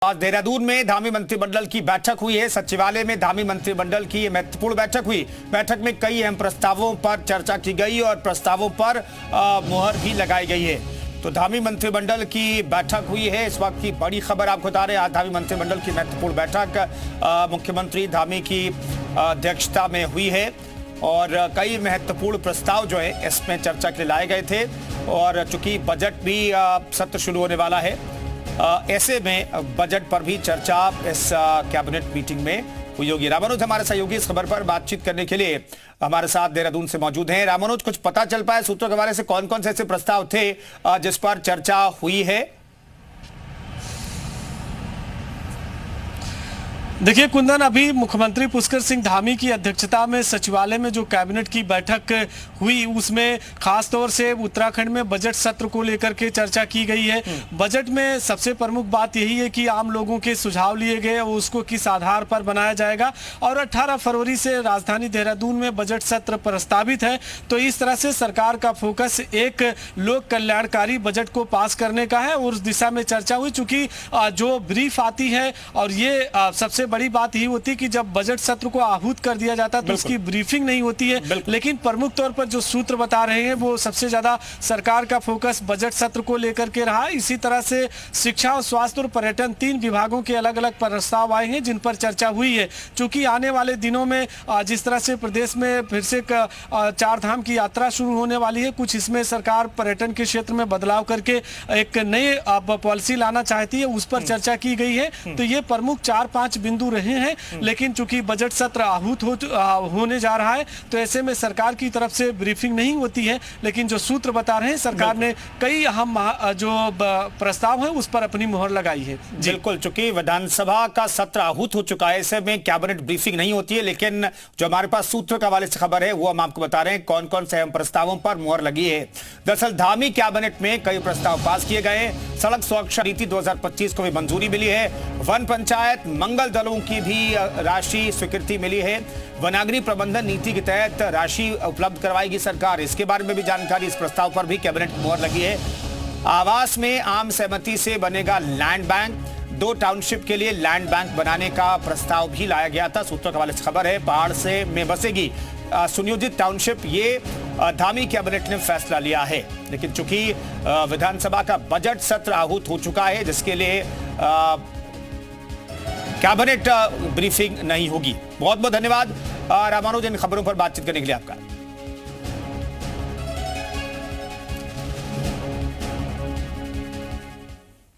आज देहरादून में धामी मंत्रिमंडल की बैठक हुई है। सचिवालय में धामी मंत्रिमंडल की महत्वपूर्ण बैठक हुई। बैठक में कई अहम प्रस्तावों पर चर्चा की गई और प्रस्तावों पर मुहर भी लगाई गई है। तो धामी मंत्रिमंडल की बैठक हुई है। इस वक्त की बड़ी खबर आपको बता रहे हैं। आज धामी मंत्रिमंडल की महत्वपूर्ण बैठक मुख्यमंत्री धामी की अध्यक्षता में हुई है और कई महत्वपूर्ण प्रस्ताव जो है इसमें चर्चा के लिए लाए गए थे। और चूंकि बजट भी सत्र शुरू होने वाला है, ऐसे में बजट पर भी चर्चा इस कैबिनेट मीटिंग में हुई होगी। रामानुज हमारे सहयोगी इस खबर पर बातचीत करने के लिए हमारे साथ देहरादून से मौजूद हैं। रामानुज, कुछ पता चल पाया सूत्रों के हवाले से कौन कौन से ऐसे प्रस्ताव थे जिस पर चर्चा हुई है? देखिए कुंदन, अभी मुख्यमंत्री पुष्कर सिंह धामी की अध्यक्षता में सचिवालय में जो कैबिनेट की बैठक हुई उसमें खास तौर से उत्तराखंड में बजट सत्र को लेकर के चर्चा की गई है। बजट में सबसे प्रमुख बात यही है कि आम लोगों के सुझाव लिए गए और उसको किस आधार पर बनाया जाएगा। और 18 फरवरी से राजधानी देहरादून में बजट सत्र प्रस्तावित है। तो इस तरह से सरकार का फोकस एक लोक कल्याणकारी बजट को पास करने का है और उस दिशा में चर्चा हुई। चूंकि जो ब्रीफ आती है और ये सबसे बड़ी बात यही होती है कि जब बजट सत्र को आहूत कर दिया जाता है तो उसकी ब्रीफिंग नहीं होती है। लेकिन प्रमुख तौर पर जो सूत्र बता रहे हैं वो सबसे ज्यादा सरकार का फोकस बजट सत्र को लेकर के रहा। इसी तरह से शिक्षा और स्वास्थ्य और पर्यटन, 3 विभागों के अलग अलग प्रस्ताव आए हैं जिन पर चर्चा हुई है। चूंकि आने वाले दिनों में जिस तरह से प्रदेश में फिर से 4 धाम की यात्रा शुरू होने वाली है, कुछ इसमें सरकार पर्यटन के क्षेत्र में बदलाव करके एक नई पॉलिसी लाना चाहती है, उस पर चर्चा की गई है। तो ये प्रमुख 4-5 बिंदु रहे हैं। लेकिन चूंकि बजट सत्र आहूत होने जा रहा है तो ऐसे में सरकार की तरफ से ब्रीफिंग नहीं होती है। लेकिन जो सूत्र बता रहे हैं, सरकार ने कई अहम जो प्रस्ताव है उस पर अपनी मुहर लगाई है। बिल्कुल, चूंकि विधानसभा का सत्र आहूत हो चुका है, ऐसे में कैबिनेट ब्रीफिंग नहीं होती है। लेकिन जो हमारे पास सूत्रों के हवाले से खबर है वो हम आपको बता रहे हैं कौन कौन से अहम प्रस्तावों पर मुहर लगी है। दरअसल धामी कैबिनेट में कई प्रस्ताव पास किए गए। सड़क सुरक्षा नीति 2025 को भी मंजूरी मिली है। वन पंचायत मंगल दलों की भी राशि स्वीकृति मिली है। वनाग्नि प्रबंधन नीति के तहत राशि उपलब्ध करवाएगी सरकार, इसके बारे में भी जानकारी, इस प्रस्ताव पर भी कैबिनेट मुहर लगी है। आवास में आम सहमति से बनेगा लैंड बैंक। 2 टाउनशिप के लिए लैंड बैंक बनाने का प्रस्ताव भी लाया गया था। सूत्रों के हवाले से खबर है पहाड़ से में बसेगी सुनियोजित टाउनशिप, ये धामी कैबिनेट ने फैसला लिया है। लेकिन चूंकि विधानसभा का बजट सत्र आहूत हो चुका है जिसके लिए कैबिनेट ब्रीफिंग नहीं होगी। बहुत बहुत धन्यवाद रामानुज इन खबरों पर बातचीत करने के लिए आपका।